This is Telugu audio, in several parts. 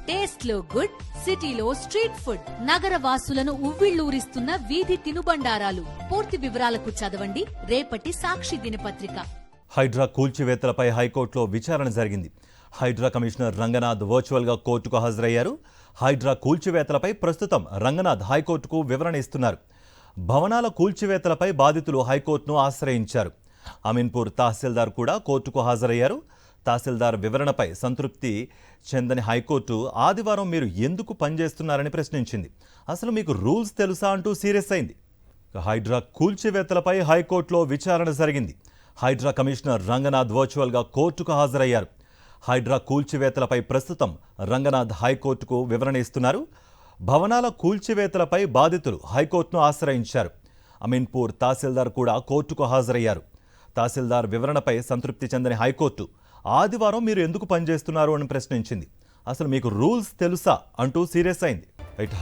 టేస్ట్ లో గుడ్, సిటీలో స్ట్రీట్ ఫుడ్, నగర వాసులను ఉవ్విళ్లూరిస్తున్న వీధి తినుబండారాలు. పూర్తి వివరాలకు చదవండి రేపటి సాక్షి దినపత్రిక. హైడ్రా కూల్చివేతలపై హైకోర్టులో విచారణ జరిగింది. హైడ్రా కమిషనర్ రంగనాథ్ వర్చువల్ గా కోర్టుకు హాజరయ్యారు. హైడ్రా కూల్చివేతలపై ప్రస్తుతం రంగనాథ్ హైకోర్టుకు వివరణ ఇస్తున్నారు. భవనాల కూల్చివేతలపై బాధితులు హైకోర్టును ఆశ్రయించారు. అమీన్పూర్ తహసీల్దార్ కూడా కోర్టుకు హాజరయ్యారు. తహసీల్దార్ వివరణపై సంతృప్తి చెందని హైకోర్టు ఆదివారం మీరు ఎందుకు పనిచేస్తున్నారని ప్రశ్నించింది. అసలు మీకు రూల్స్ తెలుసా అంటూ సీరియస్ అయింది. హైడ్రా కూల్చివేతలపై హైకోర్టులో విచారణ జరిగింది. హైడ్రా కమిషనర్ రంగనాథ్ వర్చువల్గా కోర్టుకు హాజరయ్యారు. హైడ్రా కూల్చివేతలపై ప్రస్తుతం రంగనాథ్ హైకోర్టుకు వివరణ ఇస్తున్నారు. భవనాల కూల్చివేతలపై బాధితులు హైకోర్టును ఆశ్రయించారు. అమీన్పూర్ తహసీల్దార్ కూడా కోర్టుకు హాజరయ్యారు. తహసీల్దార్ వివరణపై సంతృప్తి చెందని హైకోర్టు ఆదివారం మీరు ఎందుకు పనిచేస్తున్నారు అని ప్రశ్నించింది. అసలు మీకు రూల్స్ తెలుసా అంటూ సీరియస్ అయింది.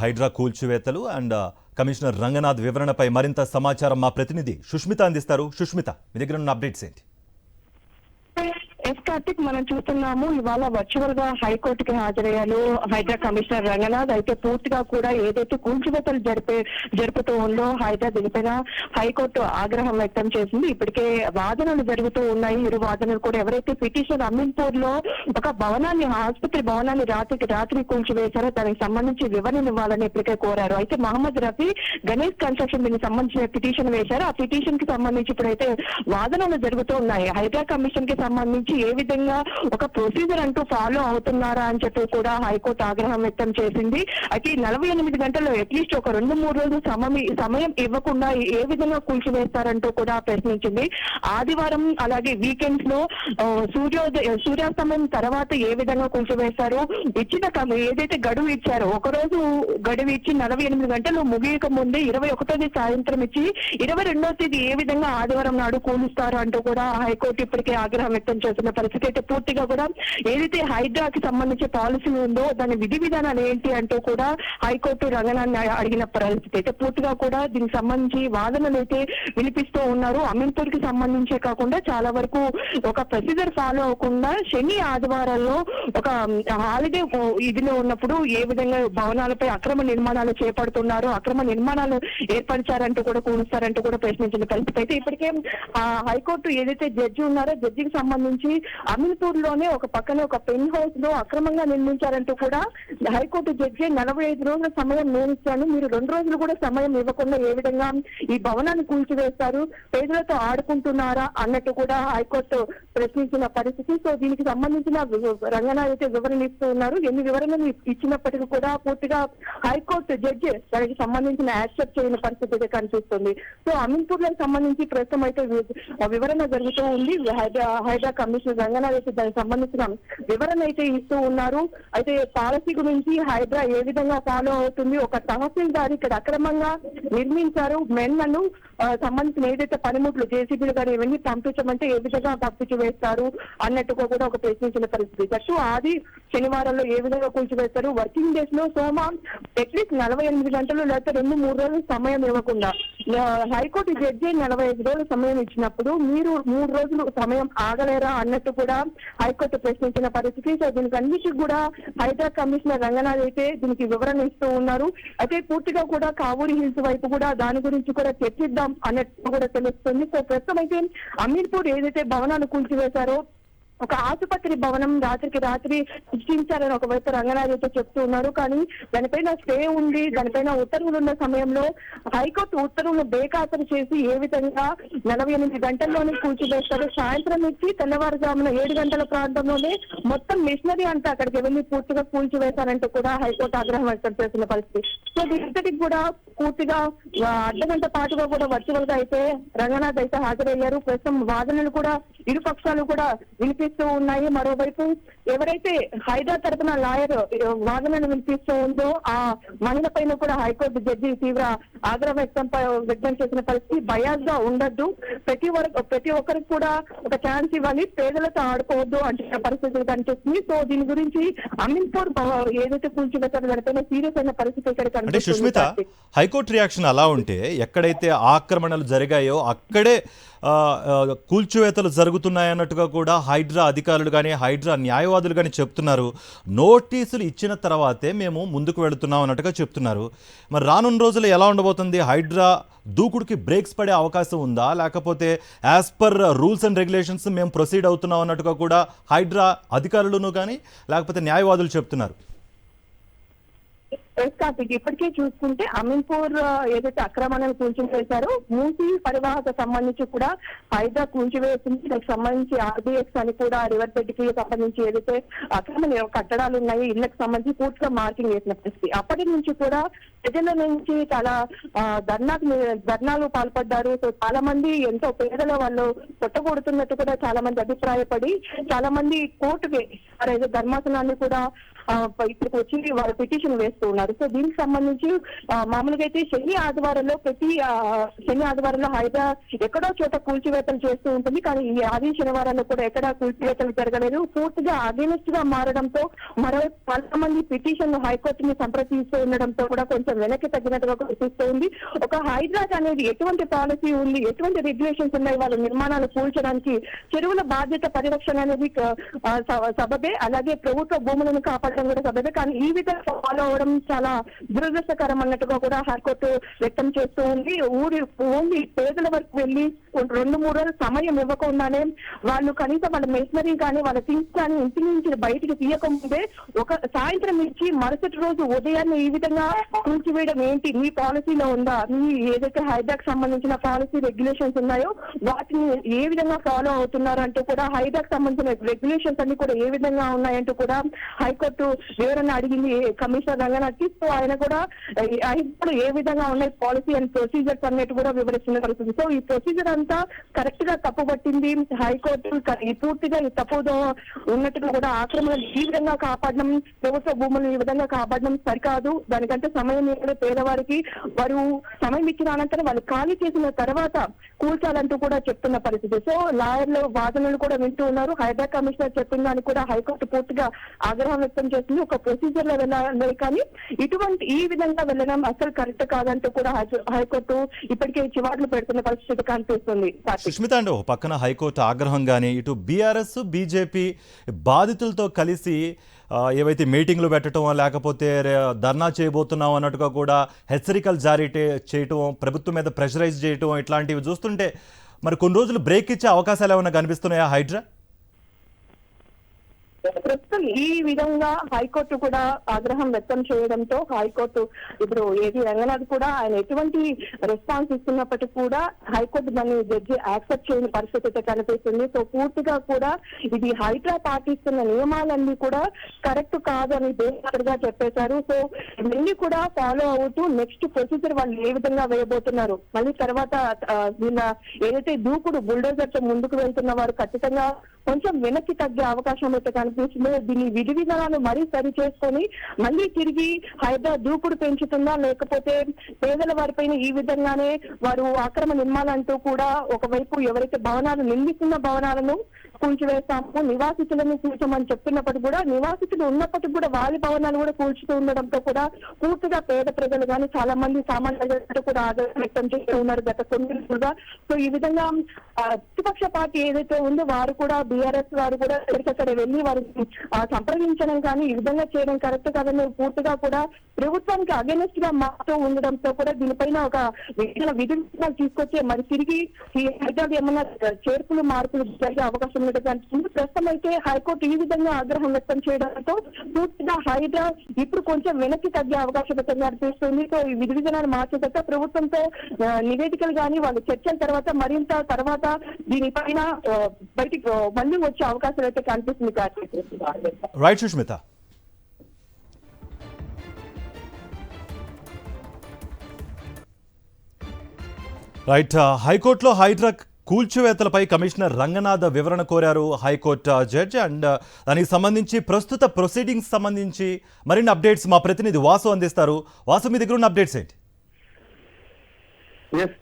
హైడ్రా కూల్చివేతలు అండ్ కమిషనర్ రంగనాథ్ వివరణపై మరింత సమాచారం మా ప్రతినిధి సుష్మిత అందిస్తారు. సుష్మిత, మీ దగ్గర ఉన్న అప్డేట్స్ ఏంటి? కార్తిక్, మనం చూస్తున్నాము ఇవాళ వర్చువల్ గా హైకోర్టుకి హాజరయ్యారు హైడ్రా కమిషనర్ రంగనాథ్. అయితే పూర్తిగా కూడా ఏదైతే కూల్చివేతలు జరుపుతూ ఉందో హైడ్రా దీనిపైన హైకోర్టు ఆగ్రహం వ్యక్తం చేసింది. ఇప్పటికే వాదనలు జరుగుతూ ఉన్నాయి. ఇరు వాదనలు కూడా ఎవరైతే పిటిషన్ అమీన్పూర్ లో ఒక భవనాన్ని, ఆసుపత్రి భవనాన్ని రాత్రి కూల్చివేశారో దానికి సంబంధించి వివరణ ఇవ్వాలని ఇప్పటికే కోరారు. అయితే మహమ్మద్ రఫీ గణేష్ కన్స్ట్రక్షన్ దీనికి సంబంధించిన పిటిషన్ వేశారు. ఆ పిటిషన్ కి సంబంధించి ఇప్పుడైతే వాదనలు జరుగుతూ ఉన్నాయి. హైడ్రా కమిషన్ కి సంబంధించి ఏ విధంగా ఒక ప్రొసీజర్ అంటూ ఫాలో అవుతున్నారా అని చెప్పి కూడా హైకోర్టు ఆగ్రహం వ్యక్తం చేసింది. అయితే 48 గంటల్లో అట్లీస్ట్ ఒక 2-3 రోజులు సమయం ఇవ్వకుండా ఏ విధంగా కూల్చివేస్తారంటూ కూడా ప్రశ్నించింది. ఆదివారం అలాగే వీకెండ్స్ లో సూర్యాస్తమయం తర్వాత ఏ విధంగా కూల్చివేస్తారు, ఇచ్చిన ఏదైతే గడువు ఇచ్చారో ఒకరోజు గడువు ఇచ్చి 48 గంటలు ముగియక ముందే 21వ తేదీ సాయంత్రం ఇచ్చి 22వ తేదీ ఏ విధంగా ఆదివారం నాడు కూలుస్తారు అంటూ కూడా హైకోర్టు ఇప్పటికే ఆగ్రహం వ్యక్తం చేస్తున్న పరిస్థితి. అయితే పూర్తిగా కూడా ఏదైతే హైడ్రాకి సంబంధించి పాలసీ ఉందో దాని విధి విధానాలు ఏంటి అంటూ కూడా హైకోర్టు రంగనాథ్ అడిగిన పరిస్థితి. అయితే పూర్తిగా కూడా దీనికి సంబంధించి వాదనలు అయితే వినిపిస్తూ ఉన్నారు. అమీన్పూర్ కి సంబంధించే కాకుండా చాలా వరకు ఒక ప్రొసీజర్ ఫాలో అవ్వకుండా శని ఆదివారాల్లో ఒక హాలిడే ఇదిలో ఉన్నప్పుడు ఏ విధంగా భవనాలపై అక్రమ నిర్మాణాలు చేపడుతున్నారు, అక్రమ నిర్మాణాలు ఏర్పరిచారంటూ కూడా కూలుస్తారంటూ కూడా ప్రశ్నించిన పరిస్థితి. అయితే ఇప్పటికే హైకోర్టు ఏదైతే జడ్జి ఉన్నారో జడ్జికి సంబంధించి అమీన్పూర్ లోనే ఒక పక్కనే ఒక పెన్ హౌస్ లో అక్రమంగా నిర్మించారంటూ కూడా హైకోర్టు జడ్జి 45 రోజుల సమయం నియమించాను, మీరు 2 రోజులు కూడా సమయం ఇవ్వకుండా ఏ విధంగా ఈ భవనాన్ని కూల్చివేస్తారు, పేదలతో ఆడుకుంటున్నారా అన్నట్టు కూడా హైకోర్టు ప్రశ్నించిన పరిస్థితి. సో దీనికి సంబంధించిన రంగనాథ్ అయితే వివరణ ఇస్తూ ఉన్నారు. ఎన్ని వివరణలు ఇచ్చినప్పటికీ కూడా పూర్తిగా హైకోర్టు జడ్జి దానికి సంబంధించిన యాక్సెప్ట్ చేయని పరిస్థితి అయితే కనిపిస్తుంది. సో అమీన్పూర్ లకు సంబంధించి ప్రస్తుతం అయితే వివరణ జరుగుతూ ఉంది. హైడ్రా కమిషనర్ రంగనాథ్ అయితే దానికి సంబంధించిన వివరణ అయితే ఇస్తూ ఉన్నారు. అయితే పాలసీ గురించి హైడ్రా ఏ విధంగా ఫాలో అవుతుంది, ఒక తహసీల్దార్ ఇక్కడ అక్రమంగా నిర్మించారు, మెన్లను సంబంధించిన ఏదైతే పనిముట్లు జేసీబీలు కానీ ఇవన్నీ పంపించమంటే ఏ విధంగా పంపించి వేస్తారు అన్నట్టుగా కూడా ఒక ప్రశ్నించిన పరిస్థితి. ఫస్ట్ ఆది శనివారంలో ఏ విధంగా కూల్చివేస్తారు, వర్కింగ్ డేస్ లో అట్లీస్ట్ 48 గంటలు లేకపోతే 2-3 రోజులు సమయం ఇవ్వకుండా హైకోర్టు జడ్జి 45 రోజులు సమయం ఇచ్చినప్పుడు మీరు 3 రోజులు సమయం ఆగలేరా అన్నట్టు కూడా హైకోర్టు ప్రశ్నించిన పరిస్థితి. సో దీనికి అన్నిటికీ కూడా హైడ్రా కమిషనర్ రంగనాథ్ అయితే దీనికి వివరణ ఇస్తూ ఉన్నారు. అయితే పూర్తిగా కూడా కావూరి హిల్స్ వైపు కూడా దాని గురించి కూడా చర్చిద్దాం అన్నట్టు కూడా తెలుస్తుంది. సో ప్రస్తుతం అయితే అమీర్పూర్ ఏదైతే భవనాలు కూల్చివేశారో ఒక ఆసుపత్రి భవనం రాత్రికి రాత్రి సృష్టించారని ఒకవైపు రంగనాథ్ అయితే చెప్తూ ఉన్నారు. కానీ దానిపైన స్టే ఉంది, దానిపైన ఉత్తర్వులు ఉన్న సమయంలో హైకోర్టు ఉత్తర్వులను బేఖాతరు చేసి ఏ విధంగా 48 గంటల్లోనే కూల్చివేస్తారు, సాయంత్రం ఇచ్చి తెల్లవారుజామున 7 గంటల ప్రాంతంలోనే మొత్తం మిషనరీ అంతా అక్కడికి వెళ్లి పూర్తిగా కూల్చివేశారంటూ కూడా హైకోర్టు ఆగ్రహం వ్యక్తం చేస్తున్న పరిస్థితి. సో దీనికి కూడా పూర్తిగా అర్ధగంట పాటుగా కూడా వర్చువల్ గా అయితే రంగనాథ్ అయితే హాజరయ్యారు. ప్రస్తుతం వాదనలు కూడా ఇరు పక్షాలు కూడా వినిపిస్తూ ఉన్నాయి. మరోవైపు ఎవరైతే హైడ్రా తరపున లాయర్ వాదనలు వినిపిస్తూ ఉందో ఆ మహిళ పైన కూడా హైకోర్టు జడ్జి తీవ్ర ఆగ్రహం వ్యక్తం చేసిన పరిస్థితి. బయాస్ గా ఉండద్దు, ప్రతి ఒక్కరికి కూడా ఒక ఛాన్స్ ఇవ్వాలి, పేదలతో ఆడుకోవద్దు అంటే పరిస్థితి కనిపిస్తుంది. సో దీని గురించి అమీన్పూర్ ఏదైతే కూల్చివేశారో దానిపైన సీరియస్ అయిన పరిస్థితి ఇక్కడ కనిపిస్తుంది. సుష్మిత, హైకోర్టు రియాక్షన్ అలా ఉంటే ఎక్కడైతే ఆక్రమణలు జరిగాయో అక్కడే కూల్చివేతలు జరుగుతున్నాయన్నట్టుగా కూడా హైడ్రా హైడ్రా అధికారులు కానీ హైడ్రా న్యాయవాదులు కానీ చెప్తున్నారు నోటీసులు ఇచ్చిన తర్వాతే మేము ముందుకు వెళుతున్నాం అన్నట్టుగా చెప్తున్నారు. మరి రానున్న రోజులు ఎలా ఉండబోతుంది? హైడ్రా దూకుడుకి బ్రేక్స్ పడే అవకాశం ఉందా, లేకపోతే as per rules and regulations మేము ప్రొసీడ్ అవుతున్నాం అన్నట్టుగా కూడా హైడ్రా అధికారులను కానీ లేకపోతే న్యాయవాదులు చెప్తున్నారు? కార్తీక్, ఇప్పటికే చూసుకుంటే అమీన్పూర్ ఏదైతే అక్రమాలను కూల్చివేశారో మూసీ పరివాహక సంబంధించి కూడా హైడ్రా కూల్చివేసింది. దానికి సంబంధించి ఆర్బీఎక్స్ అని కూడా రివర్ బెడ్ కి సంబంధించి ఏదైతే అక్రమ కట్టడాలు ఉన్నాయో ఇళ్లకు సంబంధించి పూర్తిగా మార్కింగ్ వేసిన పరిస్థితి. అప్పటి నుంచి కూడా ప్రజల నుంచి చాలా ధర్నాలు పాల్పడ్డారు. సో చాలా మంది ఎంతో పేదల వాళ్ళు కొట్టగొడుతున్నట్టు కూడా చాలా మంది అభిప్రాయపడి చాలా మంది కోర్టుకి ధర్మాసనాన్ని కూడా ఇక్కడికి వచ్చి వాళ్ళు పిటిషన్ వేస్తూ ఉన్నారు. సో దీనికి సంబంధించి మామూలుగా అయితే శని ఆదివారంలో హైడ్రా ఎక్కడో చోట కూల్చివేతలు చేస్తూ ఉంటుంది. కానీ ఈ ఆది శనివారాల్లో కూడా ఎక్కడా కూల్చివేతలు జరగలేదు. పూర్తిగా అగెనిస్ట్ గా మారడంతో మరోవైపు చాలా మంది పిటిషన్ హైకోర్టుని సంప్రదిస్తూ ఉండడంతో కూడా కొంచెం వెనక్కి తగ్గినట్టుగా కనిపిస్తూ ఉంది. ఒక హైడ్రా అనేది ఎటువంటి పాలసీ ఉంది, ఎటువంటి రెగ్యులేషన్స్ ఉన్నాయి వాళ్ళ నిర్మాణాలు కూల్చడానికి, చెరువుల బాధ్యత పరిరక్షణ అనేది సబబే, అలాగే ప్రభుత్వ భూములను కాపాడడం కూడా సబబే. కానీ ఈ విధంగా ఫాలో అవడం చాలా దురదృష్టకరం అన్నట్టుగా కూడా హైకోర్టు వ్యక్తం చేస్తూ ఉంది. ఓన్లీ పేదల వరకు వెళ్లి 2-3 రోజులు సమయం ఇవ్వకుండానే వాళ్ళు కనీసం వాళ్ళ మెషినరీ కానీ వాళ్ళ థింగ్స్ కానీ ఇంటి నుంచి బయటికి తీయకముందే ఒక సాయంత్రం ఇచ్చి మరుసటి రోజు ఉదయాన్నే ఈ విధంగా కూల్చివేయడం ఏంటి, మీ పాలసీలో ఉందా, మీ ఏదైతే హైడ్రాకి సంబంధించిన పాలసీ రెగ్యులేషన్స్ ఉన్నాయో వాటిని ఏ విధంగా ఫాలో అవుతున్నారు అంటూ కూడా హైడ్రాకి సంబంధించిన రెగ్యులేషన్స్ అన్ని కూడా ఏ విధంగా ఉన్నాయంటూ కూడా హైకోర్టు వివరణ అడిగింది కమిషనర్ రంగనాథ్కి. సో ఆయన కూడా ఇప్పుడు ఏ విధంగా ఉన్నాయి పాలసీ అండ్ ప్రొసీజర్స్ అన్నట్టు కూడా వివరిస్తున్న పరిస్థితి. సో ఈ ప్రొసీజర్ అంతా కరెక్ట్ గా తప్పుపట్టింది హైకోర్టు. పూర్తిగా ఈ తప్పుదో ఉన్నట్టుగా కూడా ఆక్రమణలు ఈ విధంగా కాపాడడం, ప్రభుత్వ భూములను ఈ విధంగా కాపాడడం సరికాదు. దానికంటే సమయం ఇవ్వడం, పేదవారికి వారు సమయం ఇచ్చిన అనంతరం వాళ్ళు ఖాళీ చేసిన తర్వాత కూల్చాలంటూ కూడా చెప్తున్న పరిస్థితి. సో లాయర్లు వాదనలు కూడా వింటూ ఉన్నారు. హైడ్రా కమిషనర్ చెప్పిన దాన్ని కూడా హైకోర్టు పూర్తిగా ఆగ్రహం వ్యక్తం చేస్తుంది. ఒక ప్రొసీజర్ లో వెళ్ళాలి కానీ ఈ విధంగా వెళ్ళడం అసలు కరెక్ట్ కాదంటూ కూడా హైకోర్టు ఇప్పటికే చివాట్లు పెడుతున్న పరిస్థితి కనిపిస్తుంది. సుష్మిత అండి, ఒక పక్కన హైకోర్టు ఆగ్రహం కానీ ఇటు బీఆర్ఎస్ బీజేపీ బాధితులతో కలిసి ఏవైతే మీటింగ్లు పెట్టడం లేకపోతే ధర్నా చేయబోతున్నాం అన్నట్టుగా కూడా హెచ్చరికలు జారీ చేయటం, ప్రభుత్వం మీద ప్రెషరైజ్ చేయటం, ఇట్లాంటివి చూస్తుంటే మరి కొన్ని రోజులు బ్రేక్ ఇచ్చే అవకాశాలు ఏమైనా కనిపిస్తున్నాయా హైడ్రా? ప్రస్తుతం ఈ విధంగా హైకోర్టు కూడా ఆగ్రహం వ్యక్తం చేయడంతో హైకోర్టు ఇప్పుడు ఏది రంగనాథ్ కూడా ఆయన ఎటువంటి రెస్పాన్స్ ఇస్తున్నప్పటికీ కూడా హైకోర్టు దాన్ని జడ్జి యాక్సెప్ట్ చేయని పరిస్థితి అయితే కనిపిస్తుంది. సో పూర్తిగా కూడా ఇది హైడ్రా పాటిస్తున్న నియమాలన్నీ కూడా కరెక్ట్ కాదు అని బేసిక్గా చెప్పేశారు. సో ఇవన్నీ కూడా ఫాలో అవుతూ నెక్స్ట్ ప్రొసీజర్ వాళ్ళు ఏ విధంగా వేయబోతున్నారు, మళ్ళీ తర్వాత వీళ్ళ ఏదైతే దూకుడు బుల్డోజర్ తో ముందుకు వెళ్తున్న వారు ఖచ్చితంగా కొంచెం వెనక్కి తగ్గే అవకాశం అయితే కనిపిస్తుంది. దీని విధి విధానాలు మరీ సరి చేసుకొని మళ్ళీ తిరిగి హైడ్రా దూకుడు పెంచుతుందా, లేకపోతే పేదల వారిపైన ఈ విధంగానే వారు ఆక్రమణ నిర్మాణాలంటూ కూడా ఒకవైపు ఎవరైతే భవనాలు నిర్మిస్తున్న భవనాలను కూల్చివేస్తాము, నివాసితులను కూల్చమని చెప్తున్నప్పటికీ కూడా నివాసితులు ఉన్నప్పటికీ కూడా వాళ్ళ భవనాలు కూడా కూల్చుతూ ఉండడంతో కూడా పూర్తిగా పేద ప్రజలు కానీ చాలా మంది సామాన్యులు కూడా ఆదరణ వ్యక్తం చేస్తూ ఉన్నారు గత 9 రోజులుగా. సో ఈ విధంగా ప్రతిపక్ష పార్టీ ఏదైతే ఉందో వారు కూడా బీఆర్ఎస్ వారు కూడా ఎక్కడికక్కడ వెళ్ళి వారికి సంప్రదించడం కానీ ఈ విధంగా చేయడం కరెక్ట్ కాదని పూర్తిగా కూడా ప్రభుత్వానికి అగెనిస్ట్ గా మారుతూ ఉండడంతో కూడా దీనిపైన ఒక విధి తీసుకొచ్చే మరి తిరిగి ఈ హైదరాబాద్ ఏమన్నా చేర్పులు మార్పులు జరిగే అవకాశం ఉన్నట్టు కనిపిస్తుంది. ప్రస్తుతం అయితే హైకోర్టు ఈ విధంగా ఆగ్రహం వ్యక్తం చేయడంతో పూర్తిగా హైడ్రా ఇప్పుడు కొంచెం వెనక్కి తగ్గే అవకాశం కనిపిస్తుంది. సో ఈ విధి విధానాలు మార్చేట ప్రభుత్వంతో నివేదికలు కానీ వాళ్ళు చర్చల తర్వాత మరింత తర్వాత దీనిపైన బయటికి మళ్ళీ వచ్చే అవకాశం అయితే కనిపిస్తుంది. రైట్ సుష్మిత. రైట్, హైకోర్టులో హైడ్రా కూల్చివేతలపై కమిషనర్ రంగనాథ్ వివరణ కోరారు హైకోర్టు జడ్జి. అండ్ దానికి సంబంధించి ప్రస్తుత ప్రొసీడింగ్స్ సంబంధించి మరిన్ని అప్డేట్స్ మా ప్రతినిధి వాసు అందిస్తారు. వాసు, మీ దగ్గర ఉన్న అప్డేట్స్ ఏంటి?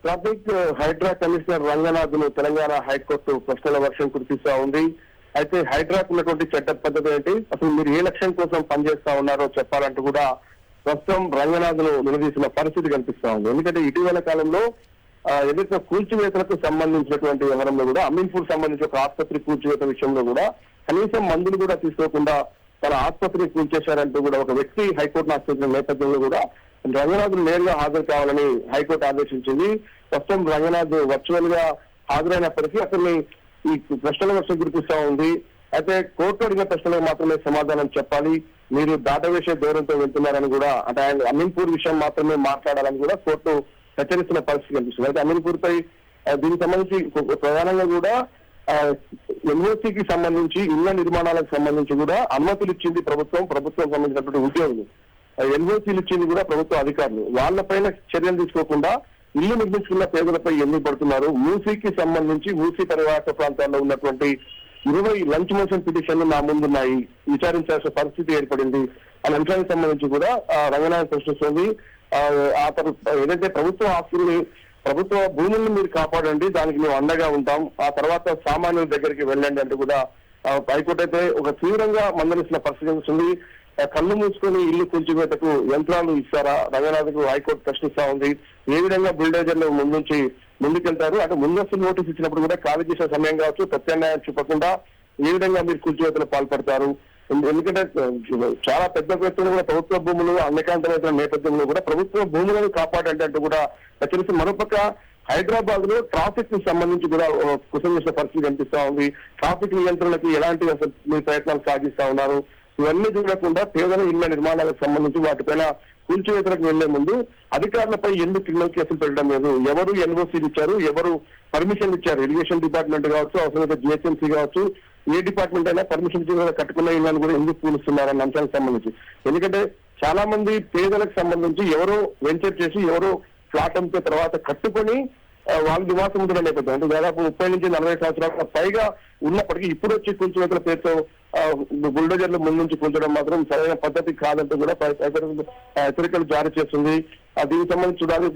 ట్రాఫిక్ హైడ్రా కమిషనర్ రంగనాథ్ ను తెలంగాణ హైకోర్టు ప్రశ్నల వర్షం కురిపిస్తా ఉంది. అయితే హైడ్రాకు ఉన్నటువంటి చట్ట పద్ధతి ఏంటి, అసలు మీరు ఏ లక్ష్యం కోసం పనిచేస్తా ఉన్నారో చెప్పాలంటూ కూడా ప్రస్తుతం రంగనాథ్ ను నిలదీసిన పరిస్థితి కనిపిస్తా ఉంది. ఎందుకంటే ఇటీవల కాలంలో ఏదైతే కూల్చివేతలకు సంబంధించినటువంటి వ్యవహారంలో కూడా అమీన్పూర్ సంబంధించి ఒక ఆసుపత్రి కూల్చివేత విషయంలో కూడా కనీసం మందులు కూడా తీసుకోకుండా తన ఆసుపత్రిని కూల్చేశారంటూ కూడా ఒక వ్యక్తి హైకోర్టును ఆశ్రయించిన నేపథ్యంలో కూడా రంగనాథ్ నేరుగా హాజరు కావాలని హైకోర్టు ఆదేశించింది. ప్రస్తుతం రంగనాథ్ వర్చువల్ గా హాజరైనప్పటికీ అతన్ని ఈ ప్రశ్నల వర్షం గురిపిస్తా ఉంది. అయితే కోర్టు అడిగిన ప్రశ్నలకు మాత్రమే సమాధానం చెప్పాలి, మీరు దాటవేసే ధోరణితో వెళ్తున్నారని కూడా అంటే ఆయన అమీన్పూర్ విషయం మాత్రమే మాట్లాడాలని కూడా కోర్టు హెచ్చరిస్తున్న పరిస్థితి కనిపిస్తుంది. అయితే అమీన్పూర్ పై దీనికి సంబంధించి ప్రధానంగా కూడా ఎన్ఓసికి సంబంధించి ఇళ్ల నిర్మాణాలకు సంబంధించి కూడా అనుమతులు ఇచ్చింది ప్రభుత్వం సంబంధించినటువంటి ఉద్యోగులు. ఎన్ఓసీలు ఇచ్చింది కూడా ప్రభుత్వ అధికారులు. వాళ్ళపైన చర్యలు తీసుకోకుండా ఇల్లు నిర్మించుకున్న పేదలపై ఎందుకు పడుతున్నారు? మూసీకి సంబంధించి మూసీ పరివాహక ప్రాంతాల్లో ఉన్నటువంటి 20 లంచ్ మోషన్ పిటిషన్లు నా ముందున్నాయి, విచారించాల్సిన పరిస్థితి ఏర్పడింది అనే అంశానికి సంబంధించి కూడా రంగనాథ్ ప్రశ్నిస్తుంది. ఏదైతే ప్రభుత్వ ఆస్తుల్ని ప్రభుత్వ భూములను మీరు కాపాడండి, దానికి మేము అండగా ఉంటాం, ఆ తర్వాత సామాన్యుల దగ్గరికి వెళ్ళండి అంటూ కూడా హైకోర్టు అయితే ఒక తీవ్రంగా మందలిస్తున్న పరిస్థితి వస్తుంది. కళ్ళు మూసుకొని ఇల్లు కూల్చివేతకు యంత్రాలు ఇస్తారా? రంగనాథ్కు హైకోర్టు ప్రశ్నిస్తా ఉంది. ఏ విధంగా బిల్డోజర్లు ముందుకెళ్తారు అంటే ముందస్తు నోటీస్ ఇచ్చినప్పుడు కూడా ఖాళీ చేసే సమయం కావచ్చు, ప్రత్యామ్నాయం చూపకుండా ఏ విధంగా మీరు కూల్చివేతలు పాల్పడతారు? ఎందుకంటే చాలా పెద్ద ఎత్తున కూడా ప్రభుత్వ భూములు అన్యకాంతమైన నేపథ్యంలో కూడా ప్రభుత్వ భూములను కాపాడంటే అంటూ కూడా హెచ్చరిస్తూ మరోపక్క హైదరాబాద్ లో ట్రాఫిక్ కి సంబంధించి కూడా కుసంచేసిన పరిస్థితి కనిపిస్తా ఉంది. ట్రాఫిక్ నియంత్రణకి ఎలాంటి మీరు ప్రయత్నాలు సాగిస్తా ఉన్నారు? ఇవన్నీ చూడకుండా పేదల ఇళ్ల నిర్మాణాలకు సంబంధించి వాటిపైన కూల్చివేతలకు వెళ్లే ముందు అధికారులపై ఎందుకు క్రిమినల్ కేసులు పెట్టడం లేదు? ఎవరు ఎన్ఓసీలు ఇచ్చారు, ఎవరు పర్మిషన్ ఇచ్చారు? ఇరిగేషన్ డిపార్ట్మెంట్ కావచ్చు, అవసరమైతే జిహెచ్ఎంసీ కావచ్చు, ఏ డిపార్ట్మెంట్ అయినా పర్మిషన్ ఇచ్చి కట్టుకున్న ఇళ్లను కూడా ఎందుకు కూలుస్తున్నారన్న అంశానికి సంబంధించి. ఎందుకంటే చాలా మంది పేదలకు సంబంధించి ఎవరో వెంచర్ చేసి ఎవరో ఫ్లాట్ అమ్మితే తర్వాత కట్టుకొని వాళ్ళు నివాసం ఉంటున్న నేపథ్యం అంటే దాదాపు 30 నుంచి 40 సంవత్సరాల పైగా ఉన్నప్పటికీ ఇప్పుడు వచ్చి కూల్చివేతల పేరుతో బుల్డోజర్లు ముందు నుంచి కూల్చడం మాత్రం సరైన పద్ధతి కాదంటూ కూడా హెచ్చరికలు జారీ చేస్తుంది. దీనికి సంబంధించి చూడాలి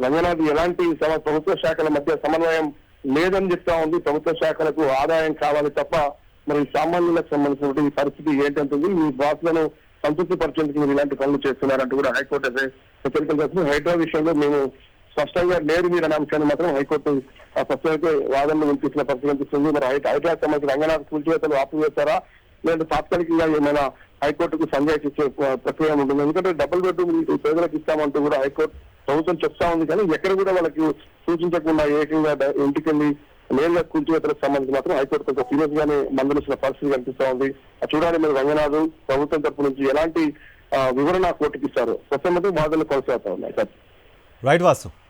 రంగనాథ్ ఎలాంటి ప్రభుత్వ శాఖల మధ్య సమన్వయం లేదని చెప్తా ఉంది. ప్రభుత్వ శాఖలకు ఆదాయం కావాలి తప్ప మరి సామాన్యులకు సంబంధించినటువంటి పరిస్థితి ఏంటంటుంది? మీ బాసులను సంతృప్తి పరిచేందుకు మీరు ఇలాంటి పనులు చేస్తున్నారంటూ కూడా హైకోర్టు అయితే హెచ్చరికలు చేస్తుంది. హైడ్రా విషయంలో మేము స్పష్టంగా లేరు మీరు అనే అంశాన్ని మాత్రం హైకోర్టు స్పష్టంగా వాదనలు వినిపిస్తున్న పరిస్థితి కనిపిస్తుంది. మరి హైడ్రా సంబంధించి రంగనాథ్ కూల్చివేతలు ఆపివేస్తారా లేదంటే తాత్కాలికంగా ఏమైనా హైకోర్టుకు సంజయ్ ఇచ్చే ప్రక్రియ ఉంటుంది? ఎందుకంటే డబుల్ బెడ్రూమ్ పేదలకు ఇస్తామంటూ కూడా హైకోర్టు ప్రభుత్వం చెప్తా ఉంది, కానీ ఎక్కడ కూడా వాళ్ళకి సూచించకుండా ఏకంగా ఇంటికెళ్ళి నేరుగా కూల్చివేతలకు సంబంధించి మాత్రం హైకోర్టు కొంచెం సీరియస్ గానే మందలిస్తున్న పరిస్థితి కనిపిస్తా ఉంది. చూడాలి మీరు రంగనాథ్ ప్రభుత్వం తరపు నుంచి ఎలాంటి వివరణ కోర్టుకి ఇస్తారు. ప్రస్తుతం వాదనలు కొనసాగుతా ఉన్నాయి. రైట్ వాసు.